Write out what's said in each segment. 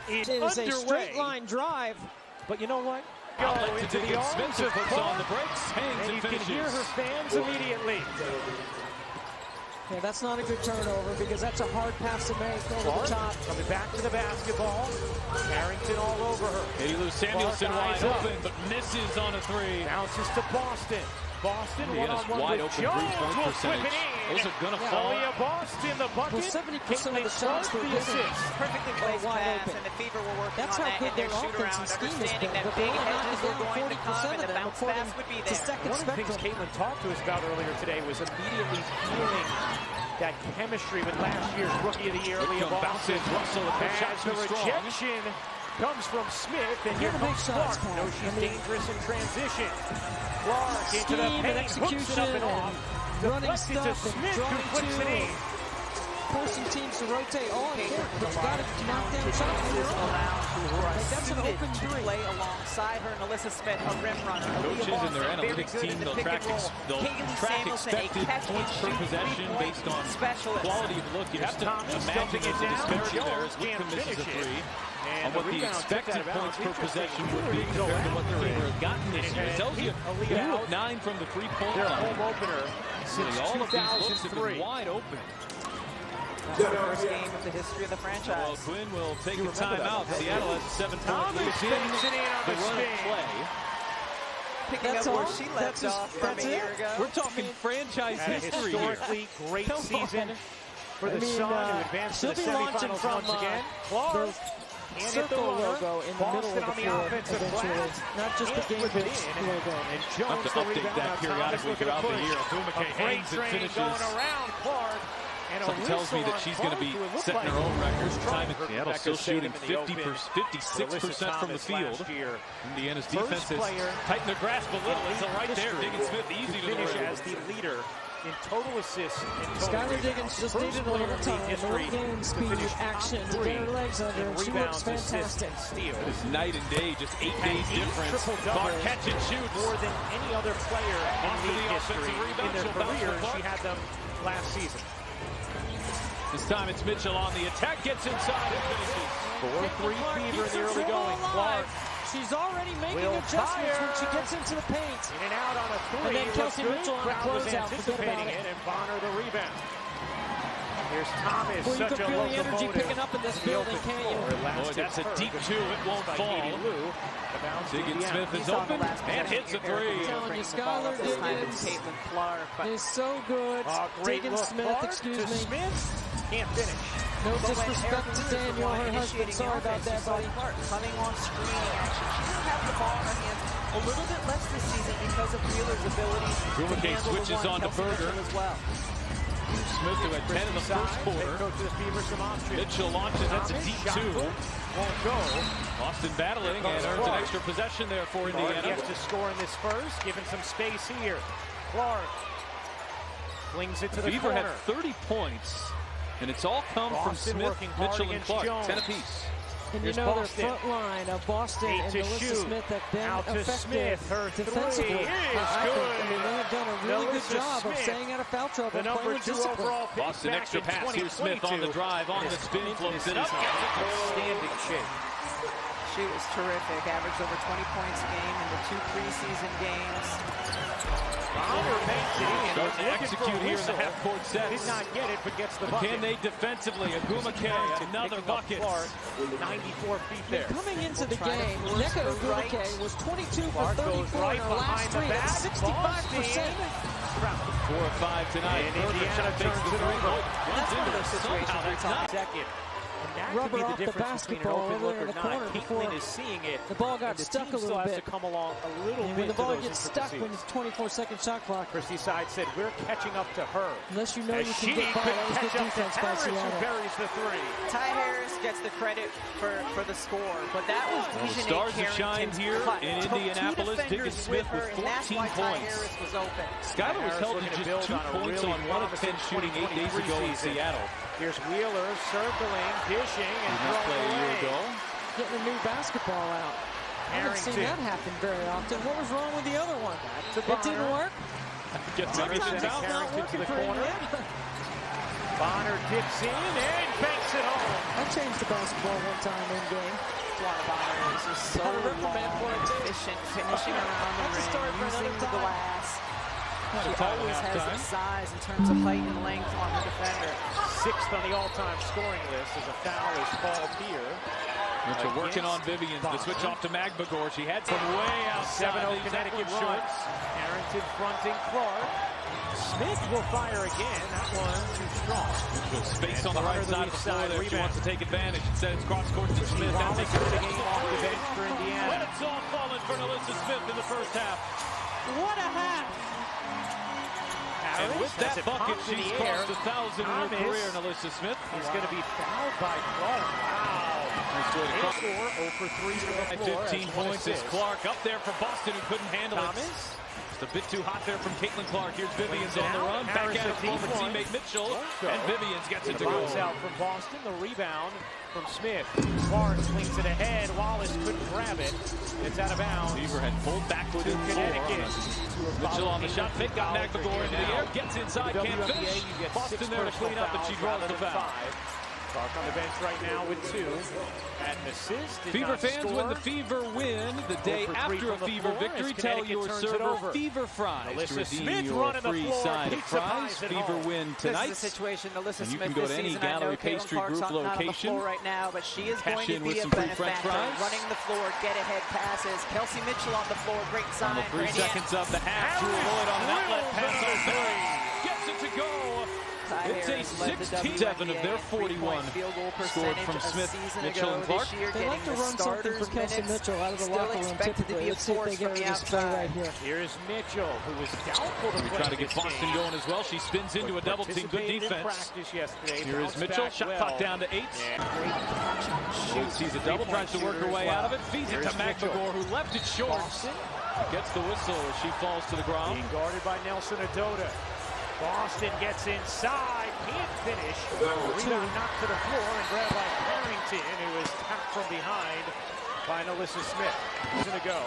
It is a straight line drive, but you know what? Go into the arms of Clark, on the brakes, hangs and you can hear her fans immediately. Yeah, that's not a good turnover because that's a hard pass to make over the top. Coming back to the basketball. Carrington all over her. Katie Lou Samuelson wide open, but misses on a three. Bounces to Boston. Boston one-on-one wide with open Jones. three-point percentage. Those are gonna fall. Aaliyah Boston, the bucket. Well, 70% of the shots were the assist. Perfectly placed wide pass, open. and the Fever were working That's on how that good in their their offense and scheme has been. that But big they're edges were knocking going to down come, 40% and the of them bounce according pass would be to there. second One of the things spectrum. Caitlin talked to us about earlier today was immediately feeling that chemistry with last year's Rookie of the Year, Aaliyah Boston. Russell, the first shot As the too strong. rejection comes from Smith, and here comes Clark. Knows she's dangerous in transition. Clark into the Scheme and paint, hooks it up and off. running Deflected to stuff and Smith, who drawing puts it in. Forcing teams to rotate all important, but you got to knock down shots when you're on. Like that's an open to three. play alongside her, and Alyssa Smith, a rim runner. Coaches and their analytics team, they'll track expected points per possession based on quality of look. You have to imagine there's a disparity there as Wickham misses a three on what the expected points per possession would be compared to what the Fever have gotten this year. It tells you 2 of 9 from the three-point Their line. home opener since All of these looks have been 2003. wide open. That's the first game of the history of the franchise. Well, Quinn will take a timeout. Seattle has a 7-point lead in the run of play. Picking up where she left off from a year ago. We're talking franchise history Historically great season for the Sun, who advanced to the semifinals once again. Clark Circle logo in the middle of the floor eventually. Not just the game pitch logo. And Have Jones to the update rebound that on periodically Thomas throughout the looking to year. push. Bumake A freight hangs and train finishes. going around Clark. And Something tells me that she's going to be setting her own records. Seattle still shooting 56% from the field. Indiana's defense has tightened their grasp a little. It's right there. Diggins Smith easy to finish the as the leader in total assists and total Skylar rebounds. Diggins just First needed a player little in time, league a history little game to speed, finish action, top to get her three legs under, in and she rebounds, works assists, fantastic. and steals. It's night and day, just 8 days difference. Clark catch and shoots. More than any other player in Off to league the history. offensive rebound. In their She'll bounce career, for Clark. she had them last season. This time it's Mitchell on the attack, gets inside and finishes. 4-3 Fever in the early going. Clark She's already making will adjustments when she fire. gets into the paint. in and out on a three. And then Kelsey Looked Mitchell on the Crowd was closeout. Forget about anticipating it. it, and Bonner the rebound. Here's Thomas, Well, you such can a feel the energy locomotive. picking up in this building, can't you? Boy, that's a deep two. It won't fall. Diggins Smith is open and hits a three. I'm telling you, Skylar Diggins Caitlin Clark, but is so good. Diggins Smith, excuse me. Smith can't finish. No disrespect to Daniel, her husband. Sorry about that, buddy. Clark coming on screening action. She didn't have the ball in her hands a little bit less this season because of Wheeler's ability to Bumake handle the switches one. on to Kelsey Berger. Mitchell as well. Smith, who had 10 in the first quarter. Mitchell launches, that's a deep two. Won't go. Boston battling and earns an extra possession there for Indiana. Gets to score in this first, given some space here. Clark flings it to the Fever corner. had 30 points, and it's all come from Boston Smith, working hard Mitchell, and against Clark. Jones. 10 apiece. And Here's you know Boston. their front line of Boston Eight and to Alyssa shoot. Smith have been Out to effective Smith, her defensively. three is I think, good. I mean, they have done a really good Alyssa job of Smith, staying out of foul trouble, the playing number with 2 discipline. overall pick Boston back extra in pass. Here's Smith on the 2022. drive, on the spin, floats it up. Outstanding shape. She was terrific. Averaged over 20 points a game in the 2 preseason games. Bonner makes it in. Starting to execute here in the half-court sets. Did not get it, but gets the But bucket. can they defensively? Bumake, another bucket. 94 feet there. Coming into the Trying to game, force Nneka the Ogwumike right. was 22 for Clark goes 34 right in her last behind the three. That's back. 65%. 4 or 5 tonight. And Berger Indiana makes turns the it three. over. That's one of those situations Somehow where that's it's not. Second. And that Rubber could be off the the difference between an basketball open over look there in or the corner not. before Caitlin is seeing it. the ball got and the stuck team a little still has bit. to come along a little And bit when the to ball those gets stuck when intricacies. it's 24-second shot clock, Christy Side said, we're catching up to her. unless you know As you she can get by, could that was catch good up to defense by Harris, who Seattle. buries the three. Ty Harris gets the credit for the score, but that was Well, the Dejanay stars have shined Carrington's here cut. in Took Indianapolis. 2 defenders Diggins Smith her, with and that's 14 why Ty points. Harris was open. Skylar was held to Harris looking to just build 2 on a points really on 1 of 10 promising shooting 8 days ago in preseason. Seattle. Here's Wheeler circling, dishing, and Did not play a throwing year away. ago. Getting a new basketball out. I haven't seen that happen very often. What was wrong with the other one? It didn't work? Gets Bonner everything sends out. Carrington to the corner. Indiana. Bonner dips in and banks takes it home. I changed the basketball one time in game. Bonner is just so long, efficient, finishing around the rim, using the glass. She always has the size in terms of height and length on her defender. 6th on the all-time scoring list as a foul is called here. Mitchell working on Vivian. The switch off to Magbagor. She had some way outside. 7-0 Connecticut shoots. Harrington fronting Clark. Smith will fire again. That one too strong. Mitchell space on the right side of the floor there. She wants to take advantage. Instead, it's cross court to Smith. That makes it the game off the bench for Indiana. But it's all fallen for Alyssa Smith in the first half. What a half! And with that bucket, she's crossed 1,000 in her career, and Alyssa Smith is going to be fouled by Clark. Wow. Score 0 for 3 from the floor. 15 points is Clark up there for Boston, who couldn't handle it. Just a bit too hot there from Caitlin Clark. Here's Vivian's on the run. Back at her former teammate Mitchell. And Vivian's gets it to go. Out from Boston. The rebound from Smith. Clark swings it ahead. Wallace couldn't grab it. It's out of bounds. Fever had pulled back to Connecticut. Mitchell on the shot. Fake got Magbagor into the air. Gets inside. Can't finish. Boston there to clean up, and she draws the foul. Clark on the bench right now with 2. An assist. Fever fans, when the Fever win, the day after a Fever victory, tell your server Fever Fries to redeem your free side of fries. Fever win tonight. This is the situation. Alyssa Smith, you can go to any Gallery Pastry Group location. Right now, but she is going to be a benefactor. Running the floor, get ahead passes. Kelsey Mitchell on the floor, great sign. 3 seconds of the half. Drew Lloyd on an outlet pass on 3. Gets it to go. It's a 16-7 of their 41 scored from Smith, Mitchell, and Clark. They like to run something for Kelsey Mitchell out of the locker room typically. Let's see if they get this play right here. Here's Mitchell, who was doubtful to try to get Boston going as well. She spins into a double team. Good defense. Here is Mitchell. Shot clock down to 8. Sees a double, tries to work her way out of it. Feeds it to Magbagor, who left it short. Gets the whistle as she falls to the ground. Being guarded by Nelson Adota. Boston gets inside, can't finish. Rebound knocked to the floor and grabbed by Harrington, who was tapped from behind by Alyssa Smith. He's going to go.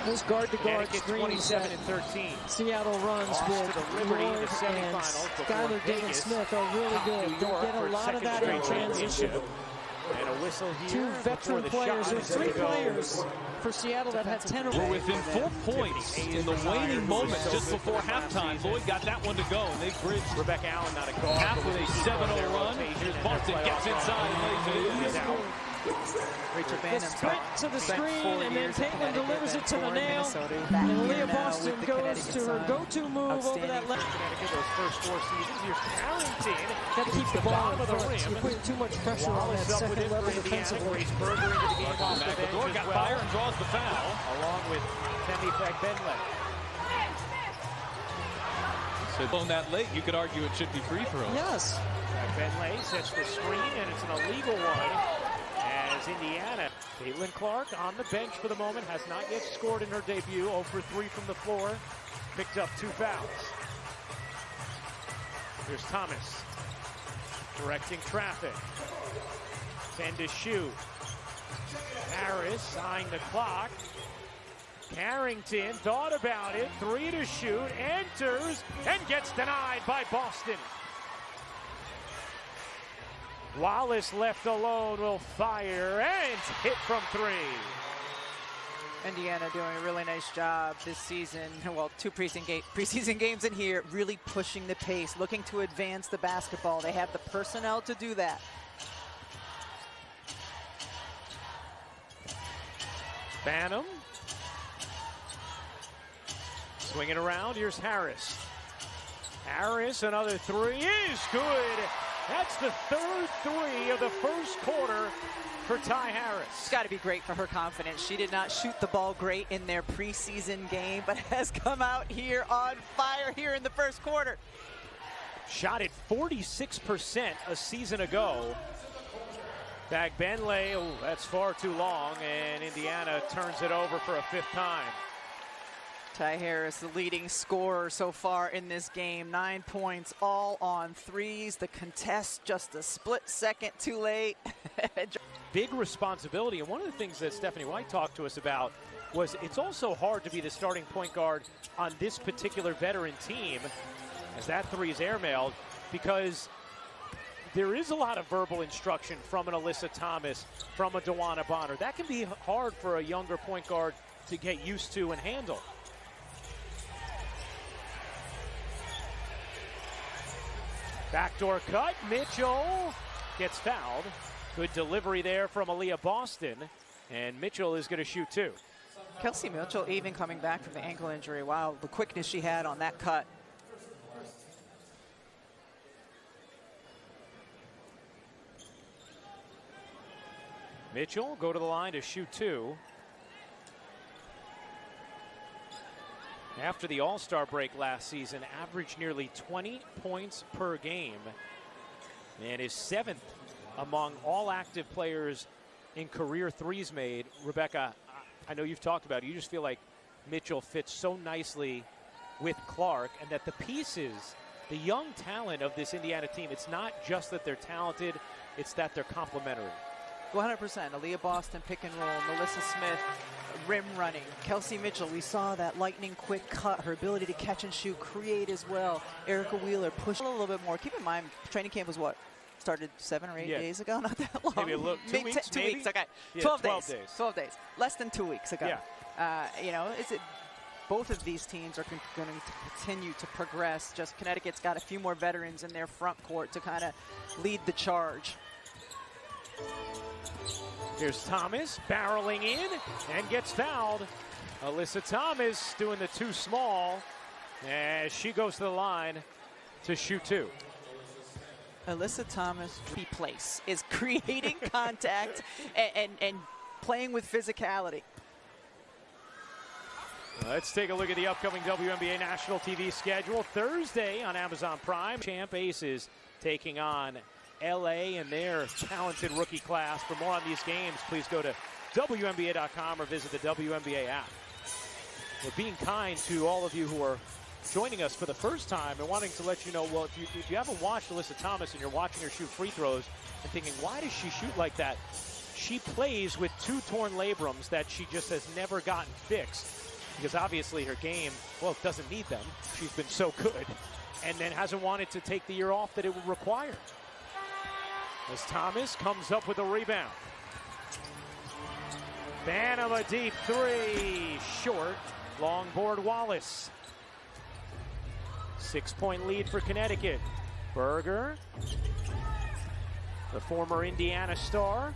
This guard-to-guard screen 27-13. Seattle runs with Lloyd and Skylar Diggins-Smith are really good. They get a lot of that in transition. And a whistle here. 2 veteran players. There's 3 players for Seattle that had 10 or more. We're within 4 points in the waning moments just before halftime. Lloyd got that one to go, and they bridged. Rebecca Allen not a guard. Half with a 7-0 run. Here's Boston, gets inside and lays it in. Rachel The sprint to the screen, and then Caitlin delivers it to the nail. And Leah Boston goes to her go-to move over that left. Those first 4 seasons. Here's Harrington. Got to keep the ball in front. You're putting too much pressure on that second level defensively. Berger into the game off the bench got fire and draws the foul. Along with Temi Fagbenle. So blown that late, you could argue it should be free throw. Yes. Fagbenle sets the screen, and it's an illegal one. As Indiana, Caitlin Clark on the bench for the moment, has not yet scored in her debut. 0 for 3 from the floor. Picked up 2 fouls. Here's Thomas. Directing traffic. 10 to shoot. Harris eyeing the clock. Harrington thought about it. 3 to shoot. Enters and gets denied by Boston. Wallace left alone will fire and hit from 3. Indiana doing a really nice job this season. Well, 2 preseason games in here, really pushing the pace, looking to advance the basketball. They have the personnel to do that. Banham. Swinging around, here's Harris. Harris, another 3 is good. That's the 3rd 3 of the first quarter for Ty Harris. It's got to be great for her confidence. She did not shoot the ball great in their preseason game, but has come out here on fire here in the first quarter. Shot at 46% a season ago. Fagbenle, oh, that's far too long, and Indiana turns it over for a 5th time. Ty Harris, the leading scorer so far in this game. 9 points, all on 3s. The contest just a split second too late. Big responsibility, and one of the things that Stephanie White talked to us about was it's also hard to be the starting point guard on this particular veteran team, as that 3 is airmailed, because there is a lot of verbal instruction from an Alyssa Thomas, from a DeWanna Bonner. That can be hard for a younger point guard to get used to and handle. Backdoor cut, Mitchell gets fouled. Good delivery there from Aaliyah Boston, and Mitchell is going to shoot two. Kelsey Mitchell even coming back from the ankle injury. Wow, the quickness she had on that cut. Mitchell go to the line to shoot two. After the All-Star break last season, averaged nearly 20 points per game and is 7th among all active players in career threes made. Rebecca, I know you've talked about it. You just feel like Mitchell fits so nicely with Clark, and that the pieces, the young talent of this Indiana team, it's not just that they're talented, it's that they're complementary. 100%. Aaliyah Boston pick and roll, Melissa Smith rim running, Kelsey Mitchell, we saw that lightning quick cut, her ability to catch and shoot, create as well. Erica Wheeler pushed a little bit more. Keep in mind, training camp was what? Started 7 or 8 days ago, not that long. Maybe a little, 2 weeks, two maybe? weeks, okay. Yeah, 12 days. 12 days. Less than 2 weeks ago. Yeah. You know, both of these teams are going to continue to progress. Just Connecticut's got a few more veterans in their front court to kind of lead the charge. Here's Thomas barreling in and gets fouled. Alyssa Thomas doing the too small as she goes to the line to shoot two. Alyssa Thomas, key place, is creating contact and playing with physicality. Let's take a look at the upcoming WNBA national TV schedule. Thursday on Amazon Prime, Champ Aces taking on LA and their talented rookie class. For more on these games, please go to WNBA.com or visit the WNBA app. We're being kind to all of you who are joining us for the first time and wanting to let you know, well, if you haven't watched Alyssa Thomas and you're watching her shoot free throws and thinking, why does she shoot like that? She plays with 2 torn labrums that she just has never gotten fixed, because obviously her game, well, doesn't need them. She's been so good, and then hasn't wanted to take the year off that it would require. As Thomas comes up with a rebound. Banham a deep three, short. Long board Wallace. 6-point lead for Connecticut. Berger, the former Indiana star.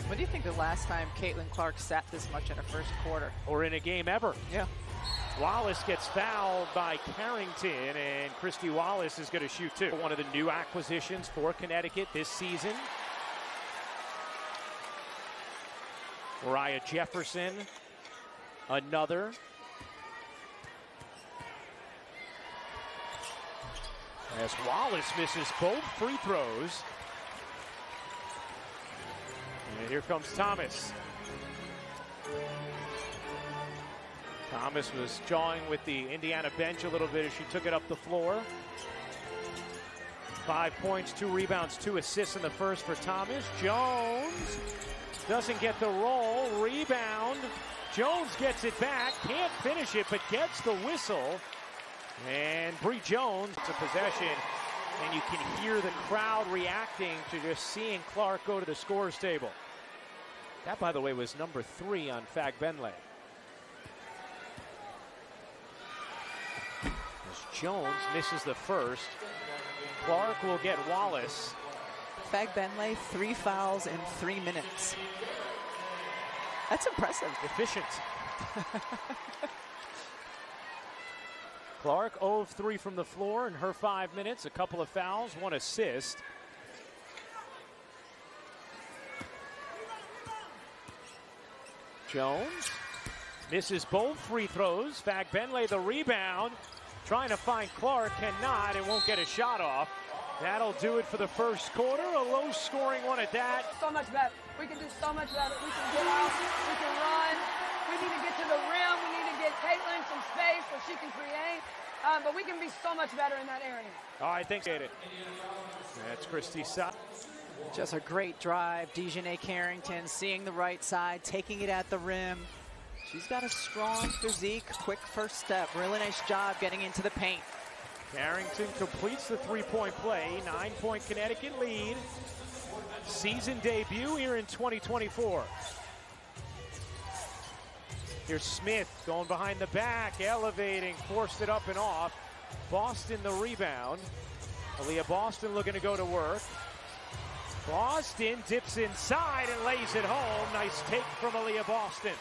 When do you think the last time Caitlin Clark sat this much in a first quarter? Or in a game ever. Yeah. Wallace gets fouled by Carrington, and Christy Wallace is going to shoot two. One of the new acquisitions for Connecticut this season. Mariah Jefferson, another. As Wallace misses both free throws. And here comes Thomas. Thomas was jawing with the Indiana bench a little bit as she took it up the floor. 5 points, 2 rebounds, 2 assists in the first for Thomas. Jones doesn't get the roll. Rebound. Jones gets it back. Can't finish it, but gets the whistle. And Bree Jones to possession. And you can hear the crowd reacting to just seeing Clark go to the scorer's table. That, by the way, was number 3 on Fag Benley. As Jones misses the first, Clark will get Wallace. Fag Benley, 3 fouls in 3 minutes. That's impressive. Efficient. Clark 0 of 3 from the floor in her 5 minutes. A couple of fouls, 1 assist. Jones misses both free throws. Fag Benley the rebound. Trying to find Clark, cannot, and won't get a shot off. That'll do it for the first quarter. A low-scoring one at that. So much better. We can do so much better. We can get out. We can run. We need to get to the rim. We need to get Caitlin some space so she can create. But we can be so much better in that area. All right, thanks. That's Christy Sutton. Just a great drive. Dejanay Carrington seeing the right side, taking it at the rim. She's got a strong physique, quick first step. Really nice job getting into the paint. Carrington completes the three-point play. 9-point Connecticut lead. Season debut here in 2024. Here's Smith going behind the back, elevating, forced it up and off. Boston the rebound. Aaliyah Boston looking to go to work. Boston dips inside and lays it home. Nice take from Aaliyah Boston.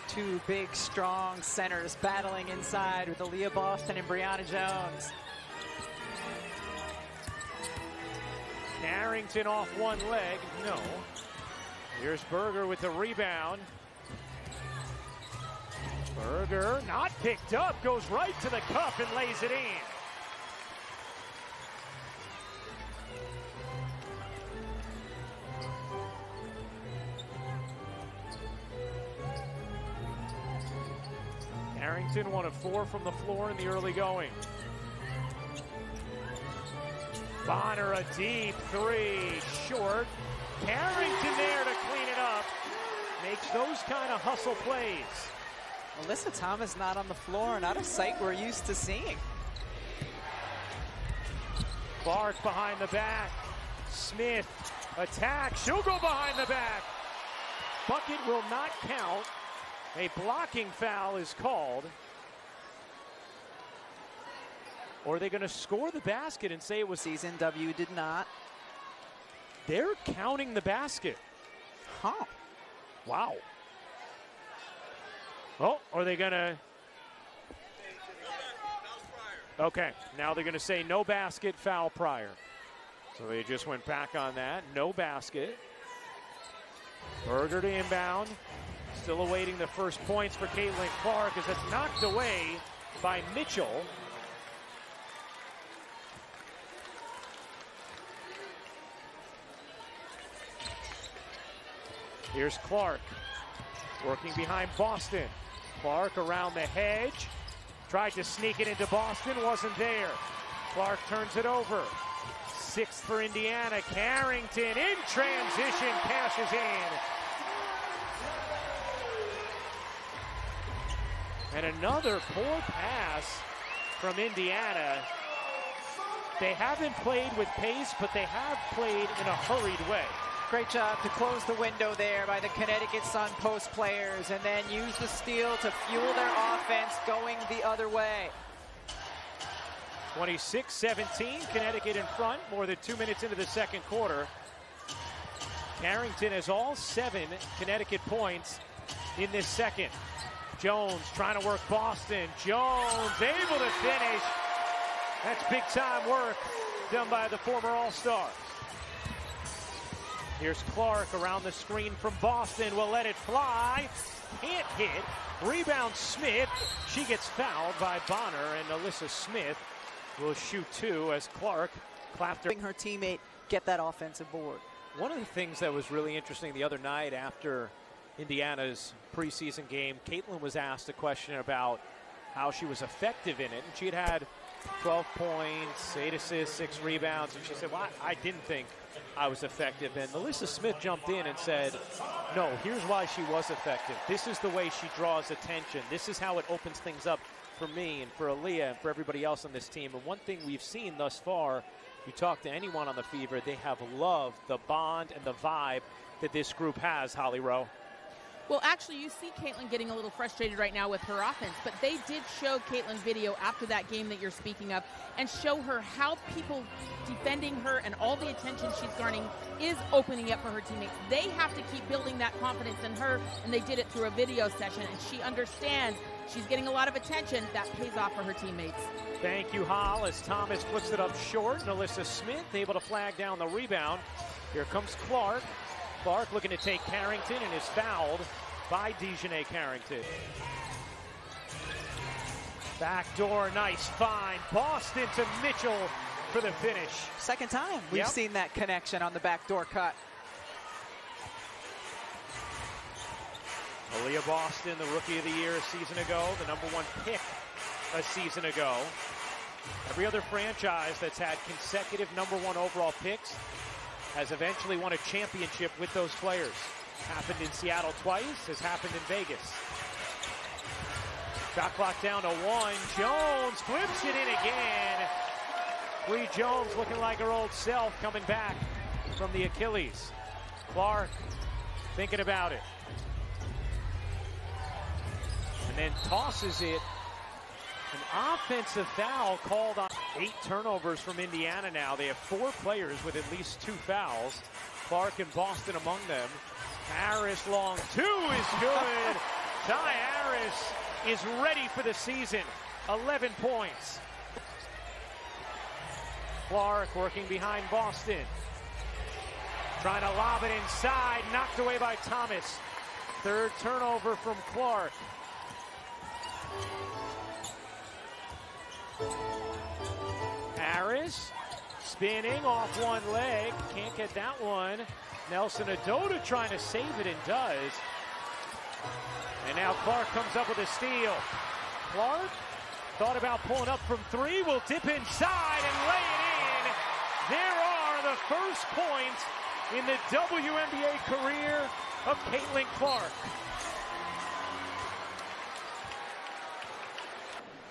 Two big, strong centers battling inside with Aaliyah Boston and Brianna Jones. Carrington off one leg. No. Here's Berger with the rebound. Berger not picked up, goes right to the cup and lays it in. Carrington 1 of 4 from the floor in the early going. Bonner a deep three, short. Carrington there to clean it up. Makes those kind of hustle plays. Alyssa Thomas not on the floor, not a sight we're used to seeing. Clark behind the back. Smith attack. She'll go behind the back. Bucket will not count. A blocking foul is called. Or are they going to score the basket and say it was? Season W did not. They're counting the basket. Huh. Wow. Oh, are they going to? Okay, now they're going to say no basket, foul prior. So they just went back on that. No basket. Berger to inbound. Still awaiting the first points for Caitlin Clark as it's knocked away by Mitchell. Here's Clark working behind Boston. Clark around the hedge. Tried to sneak it into Boston, wasn't there. Clark turns it over. 6th for Indiana. Carrington in transition, cashes in. And another poor pass from Indiana. They haven't played with pace, but they have played in a hurried way. Great job to close the window there by the Connecticut Sun post players and then use the steal to fuel their offense going the other way. 26-17, Connecticut in front, more than 2 minutes into the second quarter. Carrington has all 7 Connecticut points in this second. Jones trying to work Boston. Jones able to finish. That's big time work done by the former All-Star. Here's Clark around the screen from Boston. Will let it fly. Can't hit. Rebound Smith. She gets fouled by Bonner, and Alyssa Smith will shoot 2 as Clark clapped her teammate get that offensive board. One of the things that was really interesting the other night after Indiana's preseason game, Caitlin was asked a question about how she was effective in it, and she had 12 points, 8 assists, 6 rebounds, and she said, well, I didn't think I was effective. And Alyssa Smith jumped in and said, no, here's why she was effective. This is the way she draws attention. This is how it opens things up for me and for Aaliyah and for everybody else on this team. And one thing we've seen thus far, you talk to anyone on the Fever, they have loved the bond and the vibe that this group has, Holly Rowe. Well, actually, you see Caitlin getting a little frustrated right now with her offense, but they did show Caitlin video after that game that you're speaking of and show her how people defending her and all the attention she's garnering is opening up for her teammates. They have to keep building that confidence in her, and they did it through a video session, and she understands she's getting a lot of attention. That pays off for her teammates. Thank you, Hall, as Thomas flips it up short, and Alyssa Smith able to flag down the rebound. Here comes Clark. Clark looking to take Carrington and is fouled by Dejanay Carrington. Backdoor, nice find. Boston to Mitchell for the finish. Second time we've seen that connection on the backdoor cut. Aaliyah Boston, the Rookie of the Year a season ago, the #1 pick a season ago. Every other franchise that's had consecutive #1 overall picks has eventually won a championship with those players. Happened in Seattle twice, has happened in Vegas. Shot clock down to 1. Jones flips it in again. Bree Jones looking like her old self, coming back from the Achilles. Clark thinking about it. And then tosses it. An offensive foul called on. 8 turnovers from Indiana now. They have 4 players with at least 2 fouls. Clark and Boston among them. Harris long 2 is good. Ty Harris is ready for the season. 11 points. Clark working behind Boston. Trying to lob it inside. Knocked away by Thomas. 3rd turnover from Clark. Harris spinning off one leg. Can't get that one. Nelson Adota trying to save it and does. And now Clark comes up with a steal. Clark thought about pulling up from 3. Will dip inside and lay it in. There are the first points in the WNBA career of Caitlin Clark.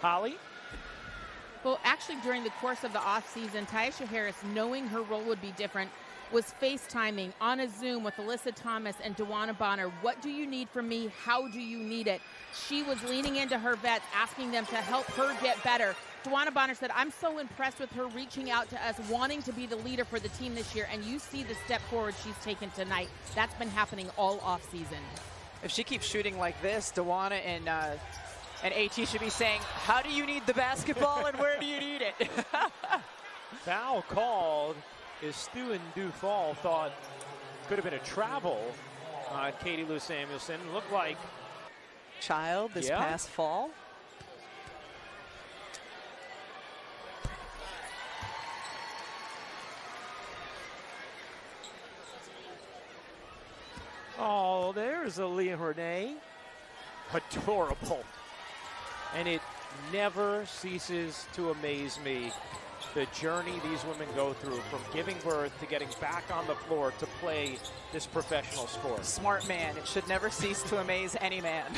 Holly? Well, actually, during the course of the offseason, Tyisha Harris, knowing her role would be different, was FaceTiming on a Zoom with Alyssa Thomas and DeWanna Bonner. What do you need from me? How do you need it? She was leaning into her vets, asking them to help her get better. DeWanna Bonner said, I'm so impressed with her reaching out to us, wanting to be the leader for the team this year, and you see the step forward she's taken tonight. That's been happening all offseason. If she keeps shooting like this, DeWanna and AT should be saying, how do you need the basketball and where do you need it? Foul called. Is Stu and Dufall thought could have been a travel on Katie Lou Samuelson. Looked like Child this past fall. Oh, there's Aaliyah Renee. Adorable. And it never ceases to amaze me, the journey these women go through from giving birth to getting back on the floor to play this professional sport. Smart man. It should never cease to amaze any man.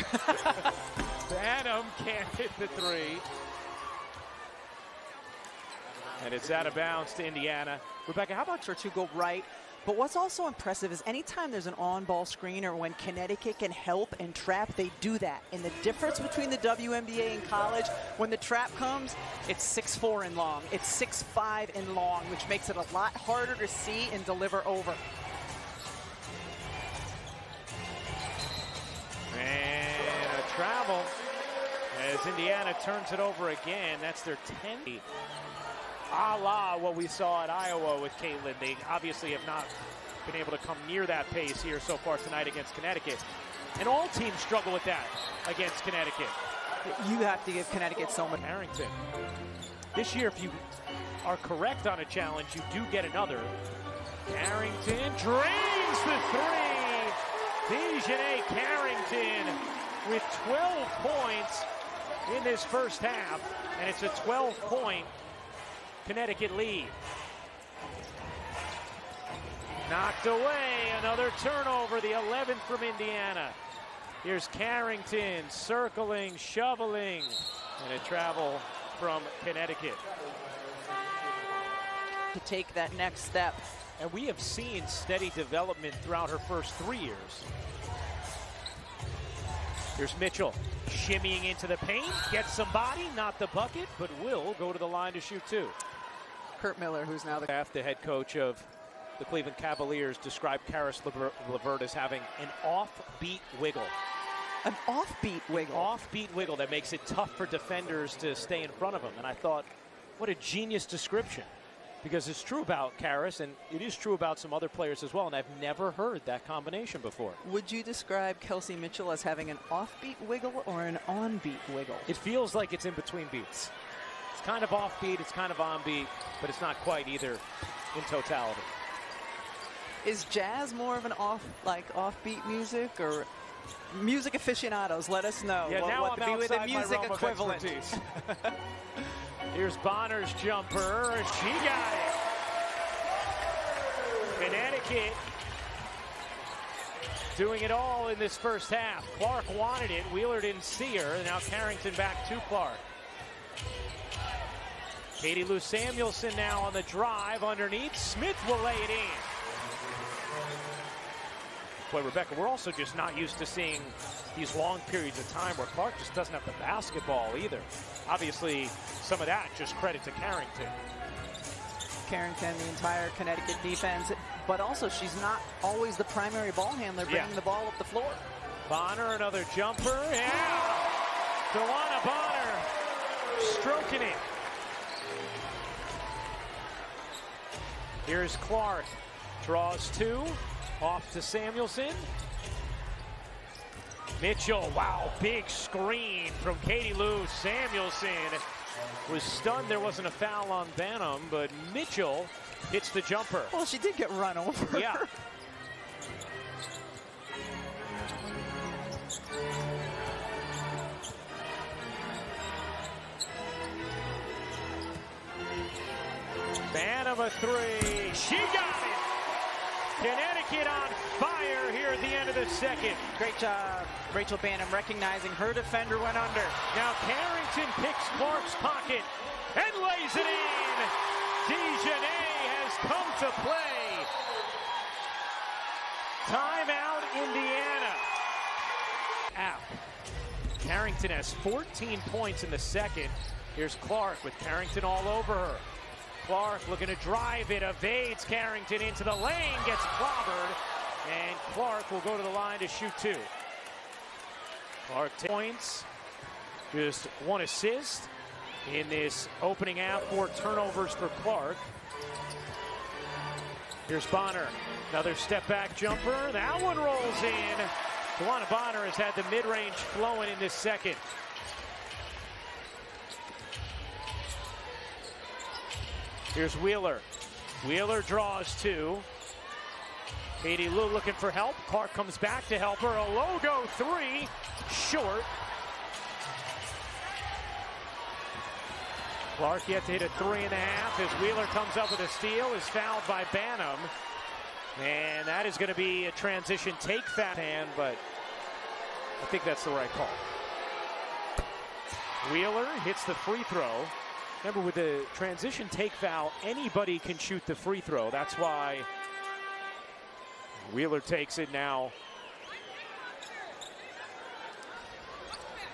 Banham can't hit the 3. And it's out of bounds to Indiana. Rebecca, how about her 2 go right? But what's also impressive is anytime there's an on-ball screen or when Connecticut can help and trap, they do that. And the difference between the WNBA and college, when the trap comes, it's 6'4" and long. It's 6'5" and long, which makes it a lot harder to see and deliver over. And a travel as Indiana turns it over again. That's their 10th. A la what we saw at Iowa with Caitlin. They obviously have not been able to come near that pace here so far tonight against Connecticut. And all teams struggle with that against Connecticut. You have to give Connecticut so much. Harrington. This year, if you are correct on a challenge, you do get another. Harrington drains the 3. Dejanay Carrington with 12 points in this first half. And it's a 12-point Connecticut lead. Knocked away, another turnover, the 11th from Indiana. Here's Carrington circling, shoveling, and a travel from Connecticut. To take that next step. And we have seen steady development throughout her first 3 years. Here's Mitchell shimmying into the paint, gets somebody, not the bucket, but will go to the line to shoot 2. Kurt Miller, who's now the head coach of the Cleveland Cavaliers, described Caris LeVert as having an offbeat wiggle. An offbeat wiggle? An offbeat wiggle that makes it tough for defenders to stay in front of him. And I thought, what a genius description. Because it's true about Caris, and it is true about some other players as well, and I've never heard that combination before. Would you describe Kelsey Mitchell as having an offbeat wiggle or an on-beat wiggle? It feels like it's in between beats. It's kind of offbeat, it's kind of on-beat, but it's not quite either in totality. Is jazz more of an offbeat music, or music aficionados? Let us know what I'm would be the music equivalent. Here's Bonner's jumper. She got it. Connecticut doing it all in this first half. Clark wanted it. Wheeler didn't see her. Now Carrington back to Clark. Katie Lou Samuelson now on the drive underneath. Smith will lay it in. Boy, Rebecca, we're also just not used to seeing these long periods of time where Clark just doesn't have the basketball either. Obviously, some of that just credit to Carrington. Carrington, the entire Connecticut defense, but also she's not always the primary ball handler bringing the ball up the floor. Bonner, another jumper. Yeah! Dewana Bonner stroking it. Here's Clark. Draws two. Off to Samuelson. Mitchell, wow, big screen from Katie Lou Samuelson. Was stunned there wasn't a foul on Banham, but Mitchell hits the jumper. Well, she did get run over. Yeah. Banham a three. She got it. Connecticut on fire here at the end of the second. Great job, Rachel Banham, recognizing her defender went under. Now Carrington picks Clark's pocket and lays it in. Dejanay has come to play. Timeout, Indiana. Out. Carrington has 14 points in the second. Here's Clark with Carrington all over her. Clark looking to drive it, evades Carrington into the lane, gets clobbered, and Clark will go to the line to shoot two. Clark points, just one assist in this opening half, 4 turnovers for Clark. Here's Bonner, another step back jumper, that one rolls in. Dewana Bonner has had the mid-range flowing in this second. Here's Wheeler. Wheeler draws two. Katie Lou looking for help. Clark comes back to help her. A logo three. Short. Clark yet to hit a 3.5 as Wheeler comes up with a steal. Is fouled by Banham. And that is going to be a transition take foul. But I think that's the right call. Wheeler hits the free throw. Remember, with the transition take foul, anybody can shoot the free throw. That's why Wheeler takes it now.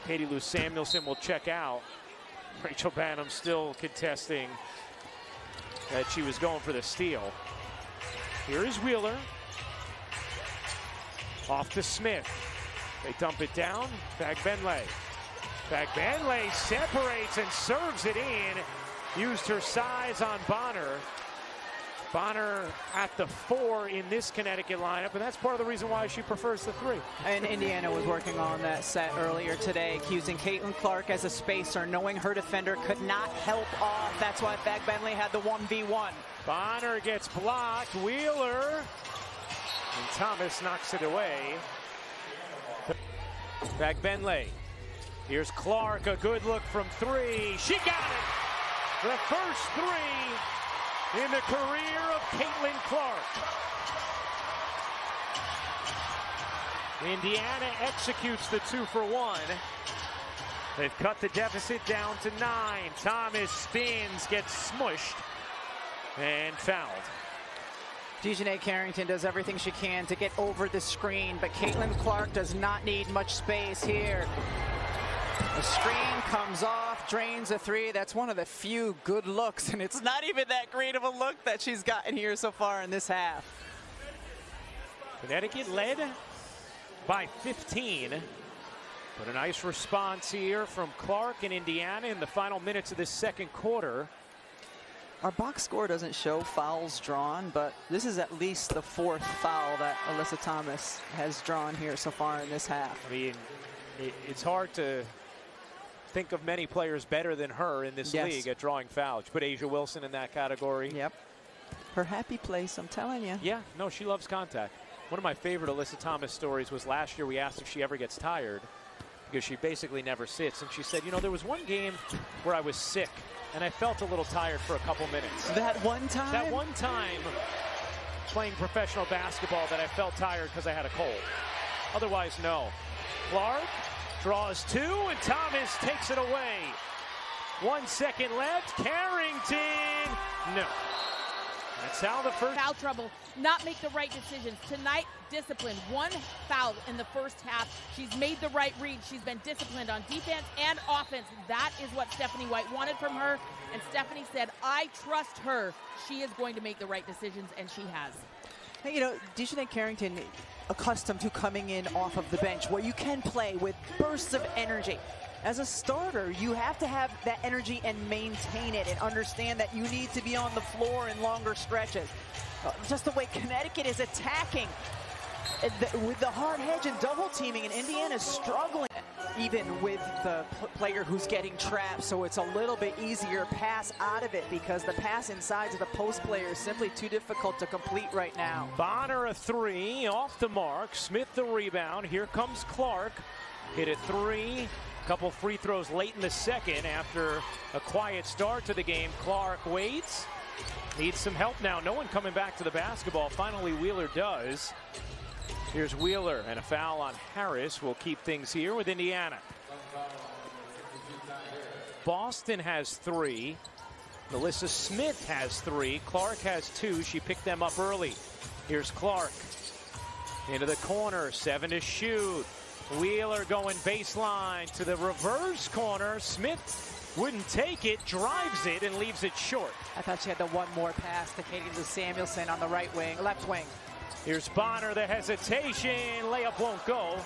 Katie Lou Samuelson will check out. Rachel Banham still contesting that she was going for the steal. Here is Wheeler. Off to Smith. They dump it down. Bagbenley. Bagbenley separates and serves it in. Used her size on Bonner. Bonner at the 4 in this Connecticut lineup, and that's part of the reason why she prefers the 3. And Indiana was working on that set earlier today, accusing Caitlin Clark as a spacer, knowing her defender could not help off. That's why Bagbenley had the 1v1. Bonner gets blocked. Wheeler. And Thomas knocks it away. Bagbenley. Here's Clark, a good look from 3. She got it! The first 3 in the career of Caitlin Clark. Indiana executes the 2-for-1. They've cut the deficit down to 9. Thomas spins, gets smushed, and fouled. Dejanay Carrington does everything she can to get over the screen, but Caitlin Clark does not need much space here. The screen comes off, drains a 3. That's one of the few good looks, and it's not even that great of a look that she's gotten here so far in this half. Connecticut led by 15, but a nice response here from Clark and Indiana in the final minutes of this second quarter. Our box score doesn't show fouls drawn, but this is at least the 4th foul that Alyssa Thomas has drawn here so far in this half. I mean, it's hard to think of many players better than her in this league at drawing fouls. Put Asia Wilson in that category. Yep. Her happy place, I'm telling you. Yeah, no, she loves contact. One of my favorite Alyssa Thomas stories was last year we asked if she ever gets tired, because she basically never sits. And she said, you know, there was one game where I was sick and I felt a little tired for a couple minutes. That one time? That one time playing professional basketball that I felt tired because I had a cold. Otherwise, no. Clark draws two, and Thomas takes it away. 1 second left. Carrington, no. That's how the first... Foul trouble, not make the right decisions. Tonight, discipline. 1 foul in the first half. She's made the right read. She's been disciplined on defense and offense. That is what Stephanie White wanted from her. And Stephanie said, I trust her. She is going to make the right decisions, and she has. Hey, you know, Dejanay Carrington, accustomed to coming in off of the bench, where you can play with bursts of energy. As a starter, you have to have that energy and maintain it and understand that you need to be on the floor in longer stretches. Just the way Connecticut is attacking with the hard hedge and double teaming, and Indiana's struggling even with the player who's getting trapped, so it's a little bit easier pass out of it because the pass inside to the post player is simply too difficult to complete right now. Bonner a three, off the mark. Smith the rebound. Here comes Clark. Hit a three. Couple free throws late in the second after a quiet start to the game. Clark waits. Needs some help now. No one coming back to the basketball. Finally, Wheeler does. Here's Wheeler, and a foul on Harris will keep things here with Indiana. Boston has 3. Melissa Smith has 3. Clark has 2. She picked them up early. Here's Clark. Into the corner. 7 to shoot. Wheeler going baseline to the reverse corner. Smith wouldn't take it, drives it, and leaves it short. I thought she had the one more pass to Katie Lou Samuelson on the right wing, left wing. Here's Bonner, the hesitation. Layup won't go.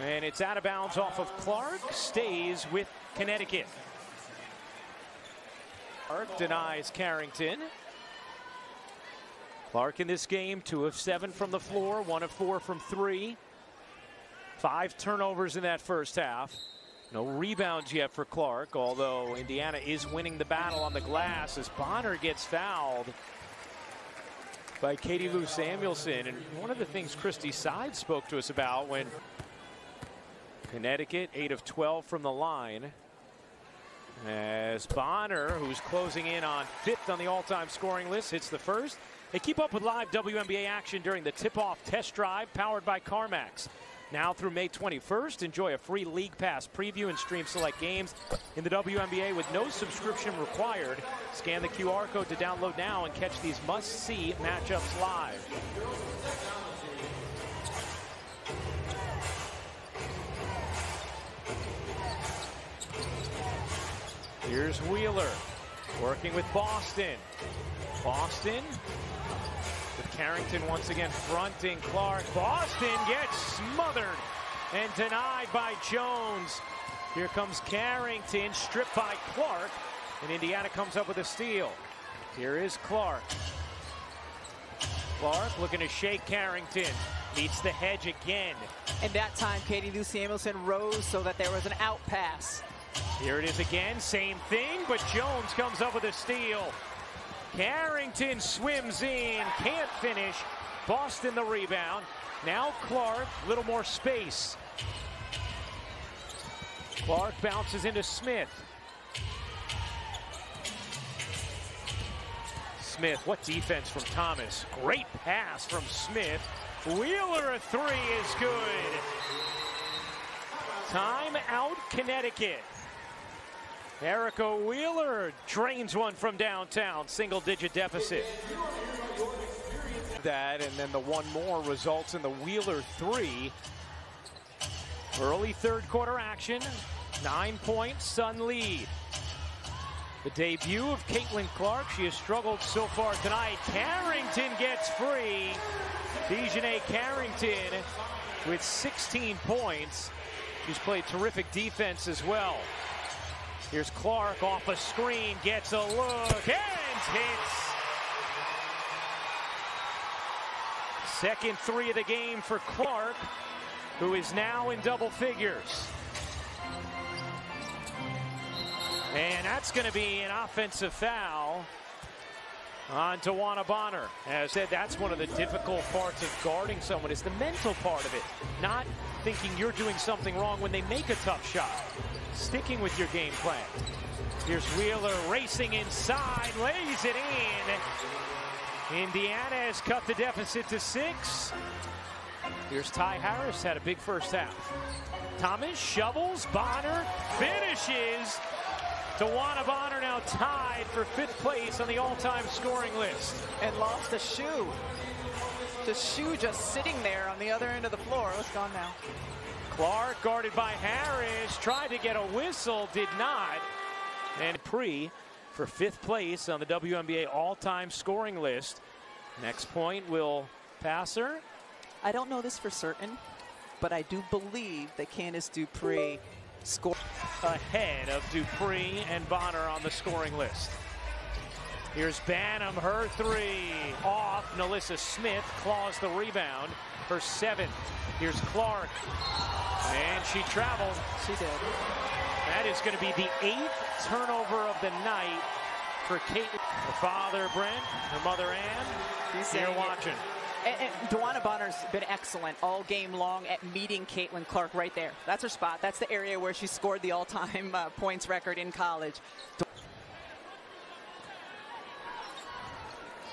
And it's out of bounds off of Clark. Stays with Connecticut. Clark denies Carrington. Clark in this game, 2 of 7 from the floor, 1 of 4 from 3. 5 turnovers in that first half. No rebounds yet for Clark, although Indiana is winning the battle on the glass as Bonner gets fouled by Katie Lou Samuelson. And one of the things Christy Side spoke to us about when Connecticut 8 of 12 from the line, as Bonner, who's closing in on 5th on the all-time scoring list, hits the first. They keep up with live WNBA action during the tip-off test drive powered by CarMax. Now through May 21st, enjoy a free League Pass preview and stream select games in the WNBA with no subscription required. Scan the QR code to download now and catch these must-see matchups live. Here's Wheeler working with Boston. Boston with Carrington once again fronting Clark. Boston gets smothered and denied by Jones. Here comes Carrington, stripped by Clark, and Indiana comes up with a steal. Here is Clark. Clark looking to shake Carrington. Meets the hedge again. And that time, Katie Lou Samuelson rose so that there was an out pass. Here it is again, same thing, but Jones comes up with a steal. Carrington swims in, can't finish. Boston the rebound. Now Clark, a little more space. Clark bounces into Smith. Smith, what defense from Thomas. Great pass from Smith. Wheeler a 3 is good. Time out Connecticut. Erica Wheeler drains one from downtown, single-digit deficit. That, and then the one more results in the Wheeler 3. Early third quarter action, 9-point Sun lead. The debut of Caitlin Clark. She has struggled so far tonight. Carrington gets free. Dejanay Carrington with 16 points. She's played terrific defense as well. Here's Clark off a screen, gets a look, and hits. Second 3 of the game for Clark, who is now in double figures. And that's going to be an offensive foul on Tawana Bonner. As I said, that's one of the difficult parts of guarding someone, is the mental part of it. Not thinking you're doing something wrong when they make a tough shot. Sticking with your game plan. Here's Wheeler racing inside, lays it in. Indiana has cut the deficit to 6. Here's Ty Harris, had a big first half. Thomas shovels, Bonner finishes. DeWanna Bonner now tied for 5th place on the all-time scoring list. And lost the shoe. The shoe just sitting there on the other end of the floor. It's gone now. Clark guarded by Harris, tried to get a whistle, did not. And Pre for 5th place on the WNBA all-time scoring list. Next point will pass her. I don't know this for certain, but I do believe that Candace Dupree scored ahead of Dupree and Bonner on the scoring list. Here's Banham, her 3 off. Nalissa Smith claws the rebound, her 7th. Here's Clark, and she traveled. She did. That is going to be the 8th turnover of the night for Kate. Her father, Brent, her mother, Ann. You're watching. And DeWanna Bonner's been excellent all game long at meeting Caitlin Clark right there. That's her spot. That's the area where she scored the all-time points record in college.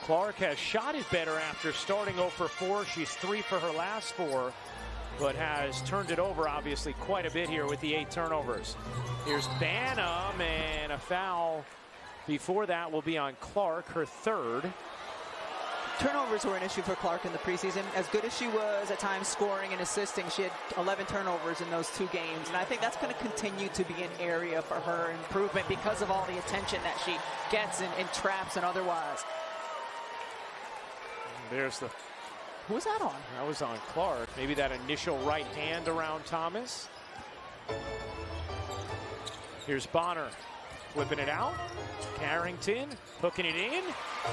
Clark has shot it better after starting 0 for 4. She's 3 for her last 4, but has turned it over obviously quite a bit here with the 8 turnovers. Here's Banham, and a foul before that will be on Clark, her 3rd. Turnovers were an issue for Clark in the preseason. As good as she was at times scoring and assisting, she had 11 turnovers in those 2 games. And I think that's going to continue to be an area for her improvement because of all the attention that she gets in traps and otherwise. There's the... Who was that on? That was on Clark. Maybe that initial right hand around Thomas. Here's Bonner flipping it out. Carrington hooking it in.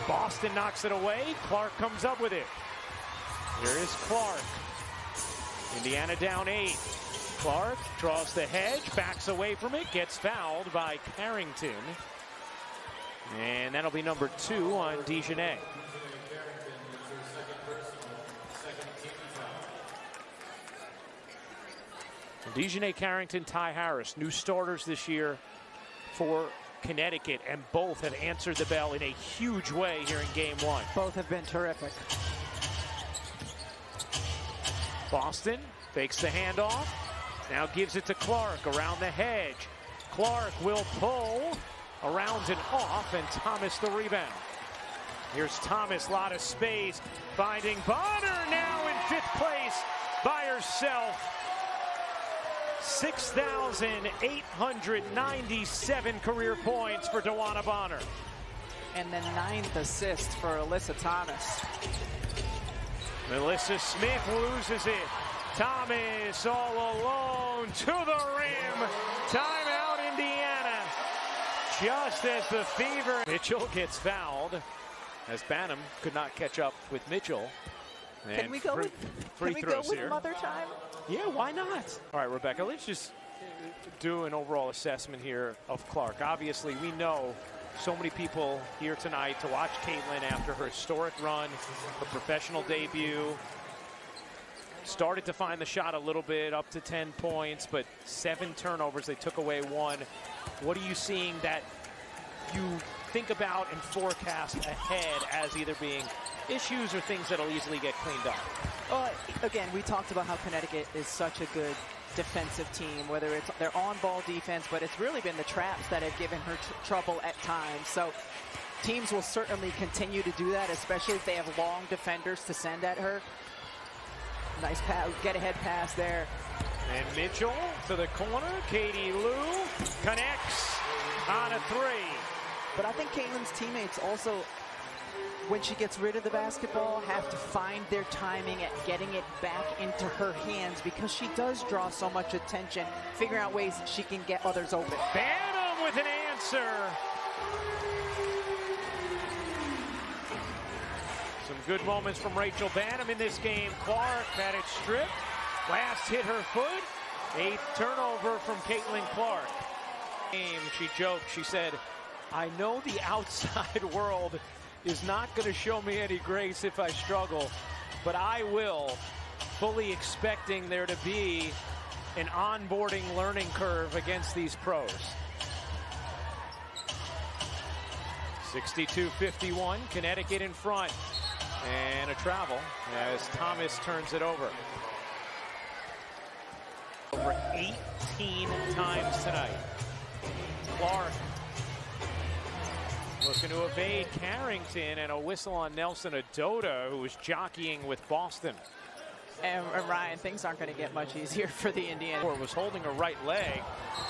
Boston knocks it away. Clark comes up with it. Here is Clark. Indiana down 8. Clark draws the hedge, backs away from it, gets fouled by Carrington. And that'll be number 2 on Dejanay. Dejanay Carrington, Ty Harris, new starters this year for Connecticut, and both have answered the bell in a huge way here in game 1. Both have been terrific. Boston fakes the handoff, now gives it to Clark around the hedge. Clark will pull around and off, and Thomas the rebound. Here's Thomas, a lot of space, finding Bonner now in 5th place by herself. 6,897 career points for DeWanna Bonner. And the 9th assist for Alyssa Thomas. Nalissa Smith loses it. Thomas all alone to the rim. Timeout, Indiana. Just as the Fever. Mitchell gets fouled as Banham could not catch up with Mitchell. And can we go with Mother Time? Yeah, why not? All right, Rebecca, let's just do an overall assessment here of Clark. Obviously, we know so many people here tonight to watch Caitlin after her historic run, her professional debut. Started to find the shot a little bit, up to 10 points, but 7 turnovers. They took away 1. What are you seeing that you think about and forecast ahead as either being issues or things that'll easily get cleaned up? Again, we talked about how Connecticut is such a good defensive team, whether it's their on-ball defense, but it's really been the traps that have given her trouble at times. So teams will certainly continue to do that, especially if they have long defenders to send at her. Nice pass, get-ahead pass there. And Mitchell to the corner. Katie Lou connects on a 3. But I think Caitlin's teammates also, when she gets rid of the basketball, have to find their timing at getting it back into her hands because she does draw so much attention, figuring out ways that she can get others open. Banham with an answer. Some good moments from Rachel Banham in this game. Clark had it stripped. Last hit her foot. 8th turnover from Caitlin Clark. She joked, she said, I know the outside world is not going to show me any grace if I struggle, but I will, fully expecting there to be an onboarding learning curve against these pros. 62-51, Connecticut in front. And a travel as Thomas turns it over. Over 18 times tonight. Clark looking to evade Carrington, and a whistle on Nelson Adota, who was jockeying with Boston. And Ryan, things aren't going to get much easier for the Indiana. Was holding her right leg.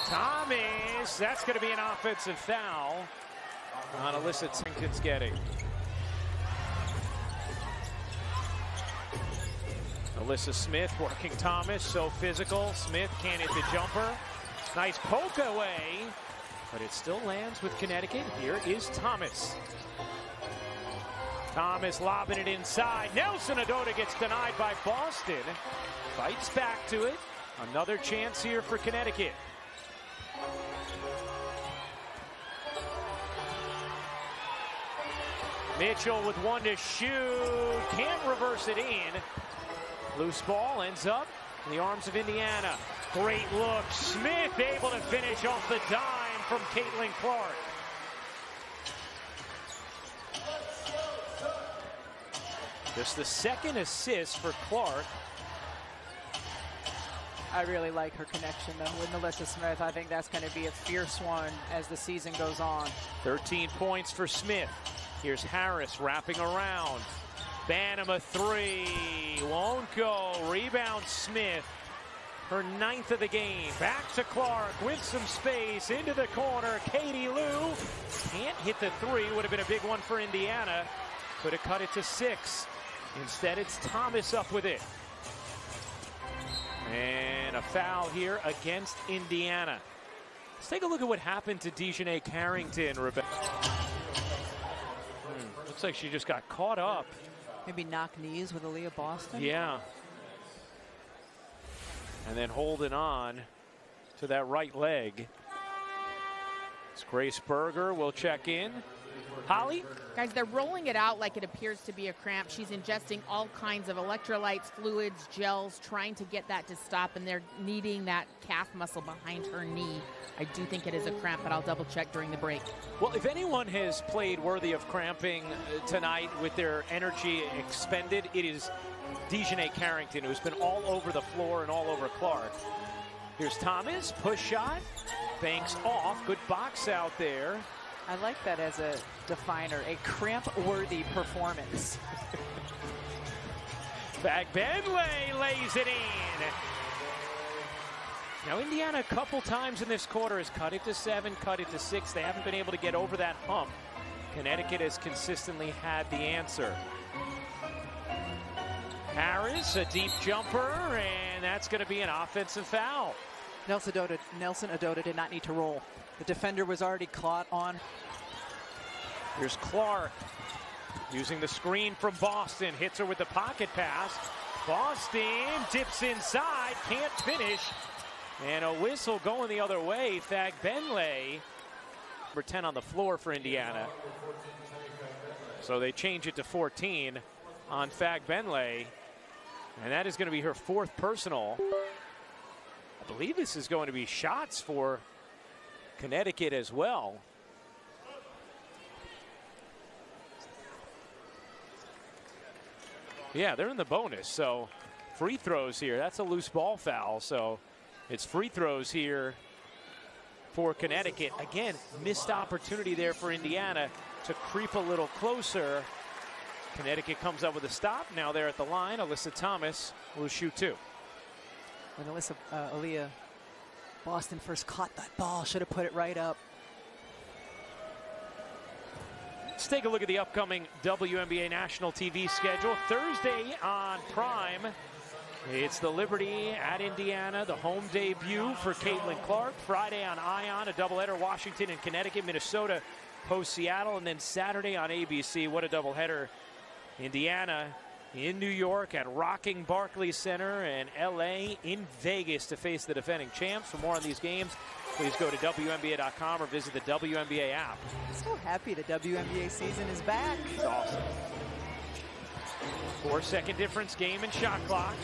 Thomas, that's going to be an offensive foul on Alyssa Tinkin's getting. Alyssa Smith working Thomas, so physical. Smith can't hit the jumper. Nice poke away, but it still lands with Connecticut. Here is Thomas. Thomas lobbing it inside. Nelson Adota gets denied by Boston. Fights back to it. Another chance here for Connecticut. Mitchell with one to shoot. Can't reverse it in. Loose ball ends up in the arms of Indiana. Great look. Smith able to finish off the dime from Caitlin Clark. Just the second assist for Clark. I really like her connection though with Alyssa Smith. I think that's going to be a fierce one as the season goes on. 13 points for Smith. Here's Harris wrapping around. Banham a three. Won't go. Rebound Smith. Her 9th of the game. Back to Clark with some space into the corner. Katie Lou can't hit the three. Would have been a big one for Indiana. Could have cut it to 6. Instead, it's Thomas up with it. And a foul here against Indiana. Let's take a look at what happened to Dejanay Carrington, Rebecca. Looks like she just got caught up. Maybe knock knees with Aaliyah Boston? Yeah. And then holding on to that right leg. It's Grace Berger will check in. Holly? Guys, they're rolling it out like it appears to be a cramp. She's ingesting all kinds of electrolytes, fluids, gels, trying to get that to stop, and they're needing that calf muscle behind her knee. I do think it is a cramp, but I'll double check during the break. Well, if anyone has played worthy of cramping tonight with their energy expended, it is Dejanay Carrington, who's been all over the floor and all over Clark. Here's Thomas, push shot, banks off, good box out there. I like that as a definer, a cramp-worthy performance. Benley lays it in. Now Indiana a couple times in this quarter has cut it to 7, cut it to 6. They haven't been able to get over that hump. Connecticut has consistently had the answer. Harris, a deep jumper, and that's going to be an offensive foul. Nelson Adota did not need to roll. The defender was already caught on. Here's Clark using the screen from Boston. Hits her with the pocket pass. Boston dips inside, can't finish. And a whistle going the other way. Fag Benley, number 10 on the floor for Indiana. So they change it to 14 on Fag Benley. And that is going to be her 4th personal. I believe this is going to be shots for Connecticut as well. Yeah, they're in the bonus, so free throws here. That's a loose ball foul, so it's free throws here for Connecticut. Again, missed opportunity there for Indiana to creep a little closer. Connecticut comes up with a stop. Now they're at the line. Alyssa Thomas will shoot 2. When Aaliyah Boston first caught that ball, should have put it right up. Let's take a look at the upcoming WNBA national TV schedule. Thursday on Prime, it's the Liberty at Indiana, the home debut for Caitlin Clark. Friday on Ion, a doubleheader, Washington and Connecticut, Minnesota hosts Seattle, and then Saturday on ABC, what a doubleheader. Indiana in New York at Rocking Barclays Center, and LA in Vegas to face the defending champs. For more on these games, please go to WNBA.com or visit the WNBA app. So happy the WNBA season is back. It's awesome. 4-second difference, game and shot clock.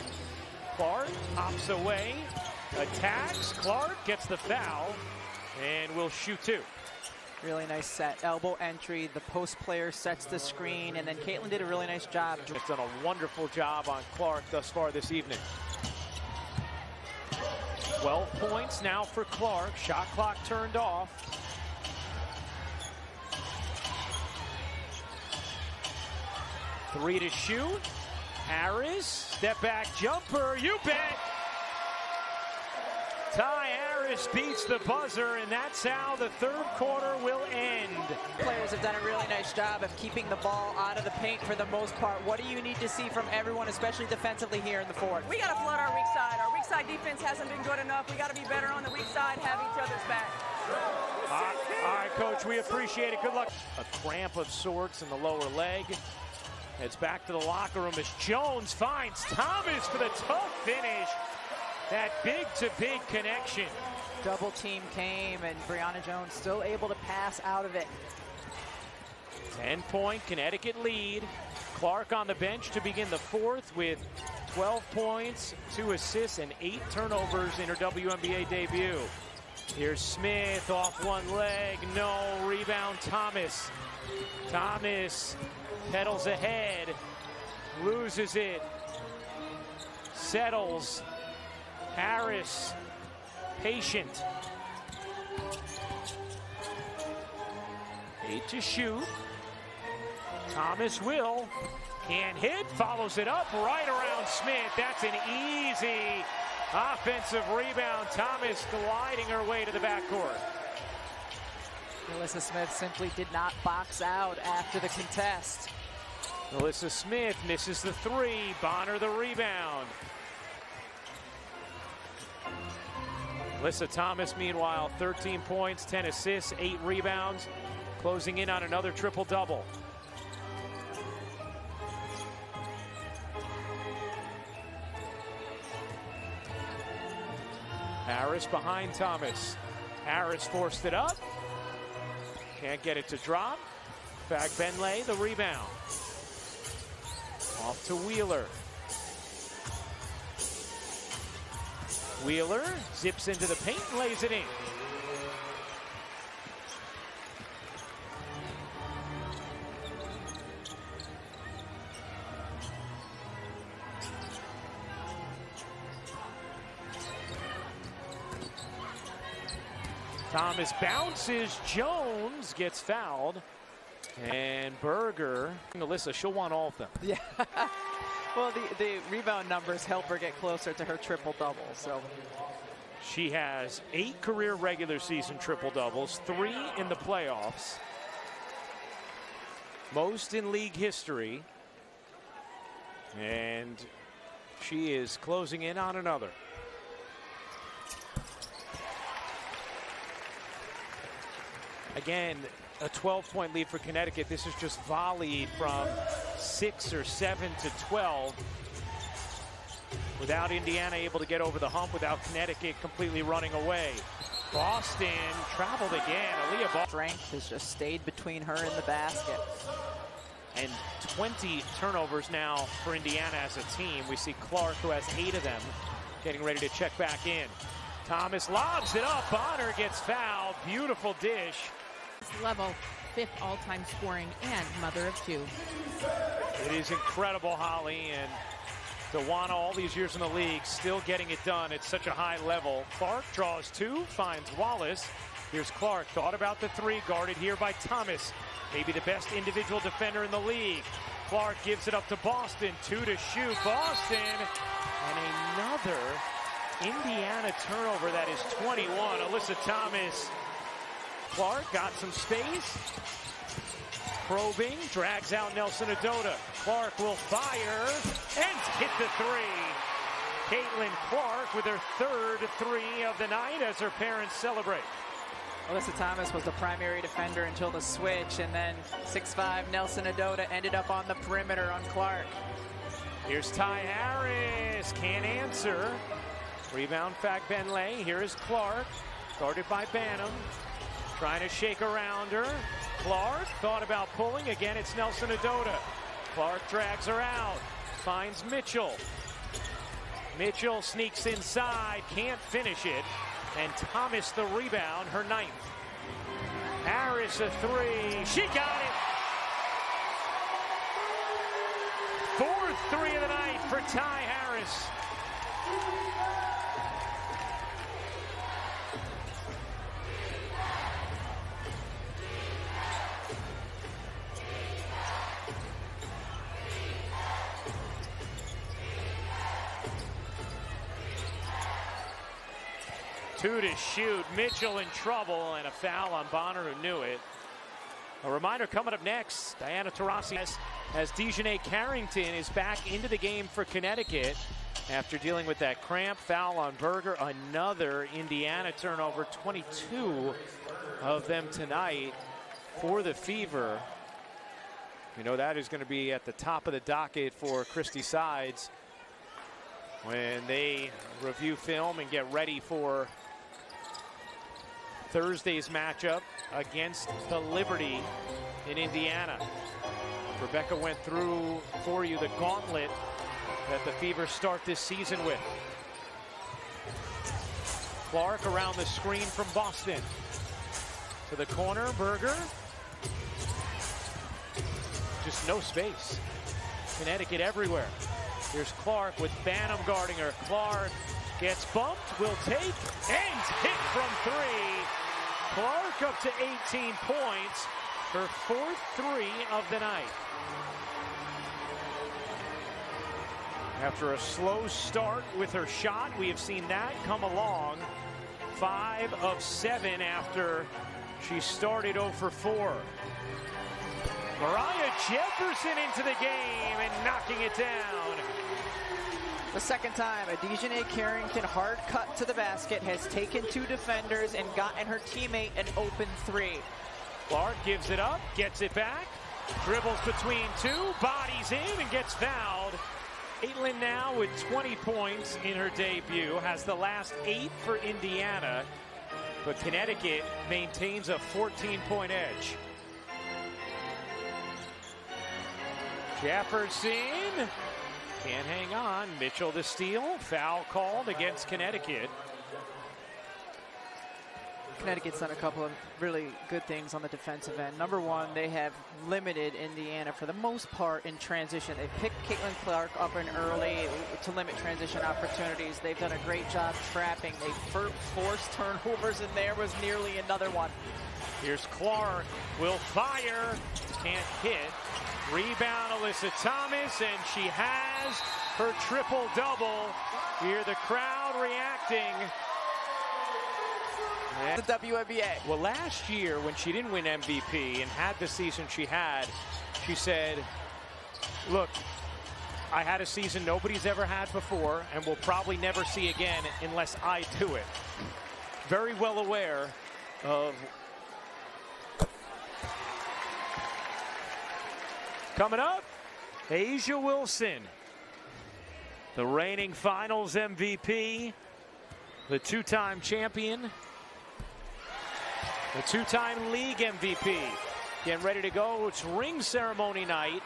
Clark hops away, attacks. Clark gets the foul and will shoot 2. Really nice set. Elbow entry. The post player sets the screen, and then Caitlin did a really nice job. It's done a wonderful job on Clark thus far this evening. 12 points now for Clark. Shot clock turned off. Three to shoot. Harris, step back jumper, you bet! Ty Harris beats the buzzer, and that's how the third quarter will end. Players have done a really nice job of keeping the ball out of the paint for the most part. What do you need to see from everyone, especially defensively here in the fourth? We got to flood our weak side. Our weak side defense hasn't been good enough. We got to be better on the weak side, have each other's back. All right, Coach, we appreciate it. Good luck. A cramp of sorts in the lower leg. Heads back to the locker room as Jones finds Thomas for the tough finish. That big-to-big connection. Double team came, and Brianna Jones still able to pass out of it. 10-point Connecticut lead. Clark on the bench to begin the fourth with 12 points, 2 assists, and 8 turnovers in her WNBA debut. Here's Smith off one leg. No. Rebound, Thomas. Thomas pedals ahead. Loses it. Settles. Harris, patient. 8 to shoot. Thomas will. Can't hit. Follows it up right around Smith. That's an easy offensive rebound. Thomas gliding her way to the backcourt. Melissa Smith simply did not box out after the contest. Melissa Smith misses the three. Bonner the rebound. Alyssa Thomas, meanwhile, 13 points, 10 assists, 8 rebounds, closing in on another triple-double. Harris behind Thomas. Harris forced it up. Can't get it to drop. Fagbenle, the rebound. Off to Wheeler. Wheeler zips into the paint and lays it in. Thomas bounces. Jones gets fouled. And Berger. Alyssa, she'll want all of them. Yeah. Well, the rebound numbers help her get closer to her triple-double. So she has 8 career regular season triple-doubles, 3 in the playoffs. Most in league history. And she is closing in on another. Again, a 12-point lead for Connecticut. This is just volleyed from 6 or 7 to 12. Without Indiana able to get over the hump, without Connecticut completely running away. Boston traveled again. Aaliyah Boston. Strength has just stayed between her and the basket. And 20 turnovers now for Indiana as a team. We see Clark, who has 8 of them, getting ready to check back in. Thomas lobs it up. Bonner gets fouled. Beautiful dish. Level, 5th all-time scoring and mother of 2. It is incredible, Holly, and Dewana, all these years in the league, still getting it done at such a high level. Clark draws 2, finds Wallace. Here's Clark, thought about the 3, guarded here by Thomas. Maybe the best individual defender in the league. Clark gives it up to Boston, 2 to shoot. Boston, and another Indiana turnover. That is 21. Alyssa Thomas. Clark got some space. Probing, drags out Nelson Adota. Clark will fire and hit the 3. Caitlin Clark with her 3rd 3 of the night as her parents celebrate. Alyssa Thomas was the primary defender until the switch, and then 6'5" Nelson Adota ended up on the perimeter on Clark. Here's Ty Harris, can't answer. Rebound Fagbenle. Here is Clark, guarded by Banham. Trying to shake around her. Clark thought about pulling. Again, it's Nelson Adota. Clark drags her out. Finds Mitchell. Mitchell sneaks inside. Can't finish it. And Thomas the rebound, her 9th. Harris a three. She got it. Fourth three of the night for Ty Harris. Two to shoot. Mitchell in trouble, and a foul on Bonner, who knew it. A reminder coming up next, Diana Taurasi as Dejanay Carrington is back into the game for Connecticut after dealing with that cramp. Foul on Berger. Another Indiana turnover. 22 of them tonight for the Fever. You know that is going to be at the top of the docket for Christy Sides when they review film and get ready for Thursday's matchup against the Liberty in Indiana. Rebecca went through for you the gauntlet that the Fever start this season with. Clark around the screen from Boston. To the corner, Berger. Just no space. Connecticut everywhere. Here's Clark with Banham guarding her. Clark gets bumped, will take, and hit from three. Clark up to 18 points, her fourth three of the night. After a slow start with her shot, we have seen that come along. 5 of 7 after she started 0 for 4. Mariah Jefferson into the game and knocking it down. The second time, a Dejanay Carrington hard cut to the basket has taken 2 defenders and gotten her teammate an open 3. Clark gives it up, gets it back, dribbles between 2, bodies in and gets fouled. Caitlin now with 20 points in her debut, has the last 8 for Indiana, but Connecticut maintains a 14-point edge. Jefferson can't hang on. Mitchell the steal. Foul called against Connecticut. Connecticut's done a couple of really good things on the defensive end. Number one, they have limited Indiana for the most part in transition. They picked Caitlin Clark up and early to limit transition opportunities. They've done a great job trapping. They forced turnovers, and there was nearly another one. Here's Clark. Will fire. Can't hit. Rebound, Alyssa Thomas, and she has her triple-double. Hear the crowd reacting. The WNBA. Well, last year when she didn't win MVP and had the season she had, she said, look, I had a season nobody's ever had before and will probably never see again unless I do it. Very well aware of coming up, A'ja Wilson, the reigning finals MVP, the 2-time champion, the 2-time league MVP. Getting ready to go. It's ring ceremony night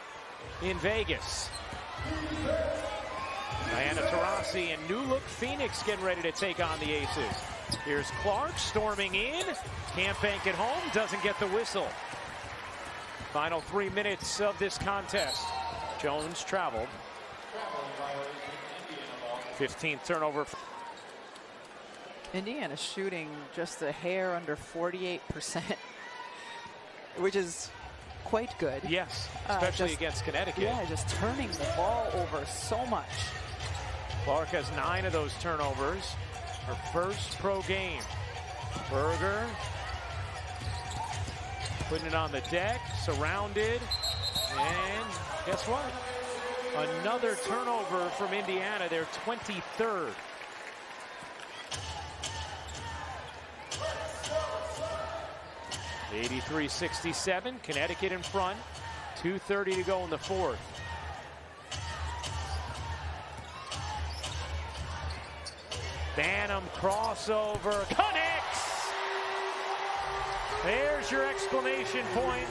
in Vegas. Diana Taurasi and New Look Phoenix getting ready to take on the Aces. Here's Clark storming in. Can't bank it home. Doesn't get the whistle. Final 3 minutes of this contest. Jones traveled. 15th turnover. Indiana shooting just a hair under 48%, which is quite good. Yes, especially against Connecticut. Yeah, just turning the ball over so much. Clark has 9 of those turnovers. Her first pro game. Berger putting it on the deck, surrounded, and guess what? Another turnover from Indiana, their 23rd. (83-67), Connecticut in front, 2:30 to go in the fourth. Banham crossover, connects! There's your exclamation point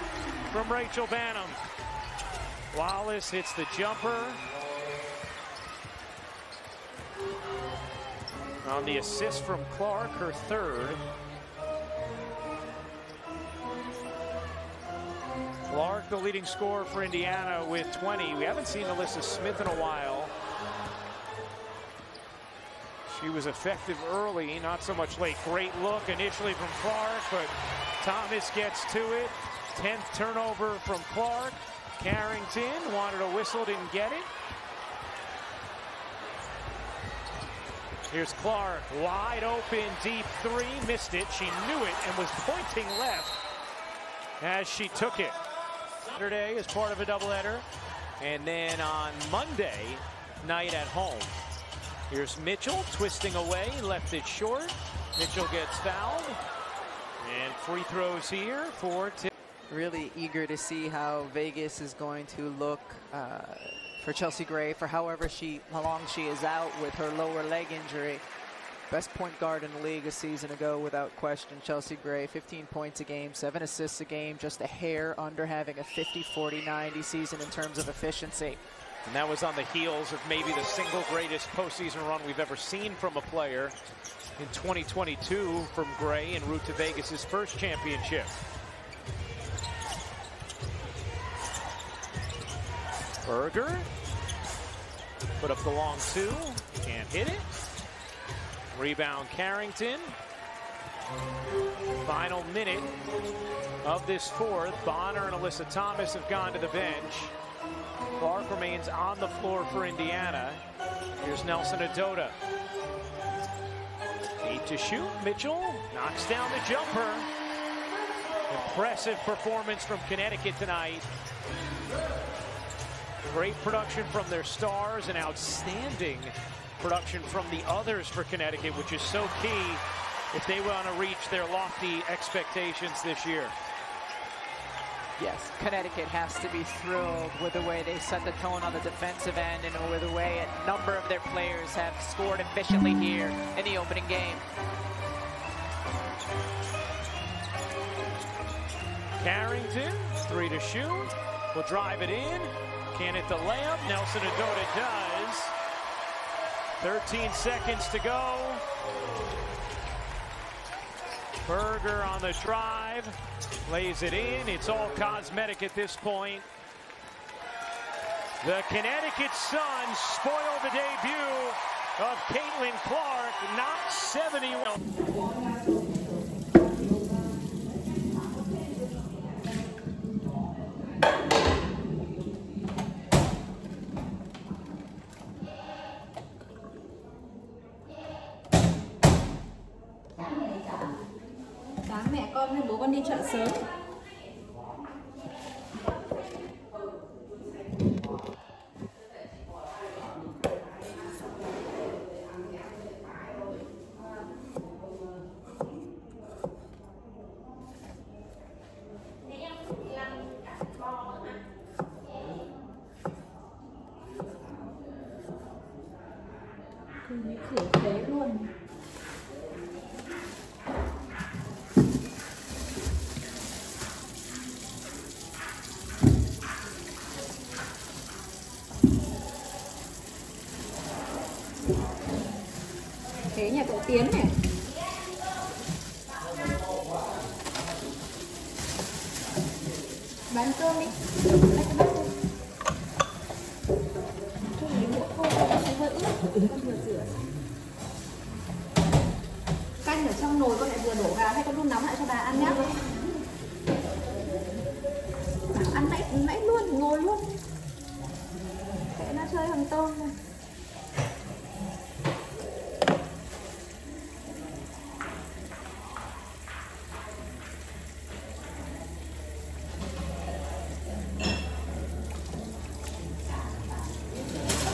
from Rachel Banham. Wallace hits the jumper. On the assist from Clark, her third. the leading scorer for Indiana with 20. We haven't seen Alyssa Smith in a while. She was effective early, not so much late. Great look initially from Clark, but Thomas gets to it. 10th turnover from Clark. Carrington wanted a whistle, didn't get it. Here's Clark, wide open, deep three, missed it. She knew it and was pointing left as she took it. Saturday is part of a doubleheader, and then on Monday night at home. Here's Mitchell twisting away, left it short. Mitchell gets fouled, and free throws here for Tim. Really eager to see how Vegas is going to look for Chelsea Gray for how long she is out with her lower leg injury. Best point guard in the league a season ago, without question. Chelsea Gray, 15 points a game, 7 assists a game, just a hair under having a 50-40-90 season in terms of efficiency. And that was on the heels of maybe the single greatest postseason run we've ever seen from a player in 2022 from Gray en route to Vegas's first championship. Berger put up the long two, can't hit it. Rebound Carrington. Final minute of this fourth. Bonner and Alyssa Thomas have gone to the bench. Clark remains on the floor for Indiana. Here's Nelson Adota. 8 to shoot. Mitchell knocks down the jumper. Impressive performance from Connecticut tonight. Great production from their stars and outstanding production from the others for Connecticut, which is so key if they want to reach their lofty expectations this year. Yes, Connecticut has to be thrilled with the way they set the tone on the defensive end and with the way a number of their players have scored efficiently here in the opening game. Carrington, 3 to shoot. Will drive it in. Can't hit the layup. Nelson Adota does. 13 seconds to go. Berger on the drive. Lays it in. It's all cosmetic at this point. The Connecticut Sun spoiled the debut of Caitlin Clark. Knocked 71. Sáng mẹ con với bố con đi chợ sớm. Cứ khử đấy luôn. Thế nhà cậu Tiến này. Bán cơm đi. Lấy cái bát đi. Chút lấy bộ khô nó sẽ hơi ướt. Con vừa rửa. Canh ở trong nồi con lại vừa đổ vào hay con đun nóng lại cho bà ăn nhé. Ăn nãy luôn, ngồi luôn. Để nó chơi hàng tôm này.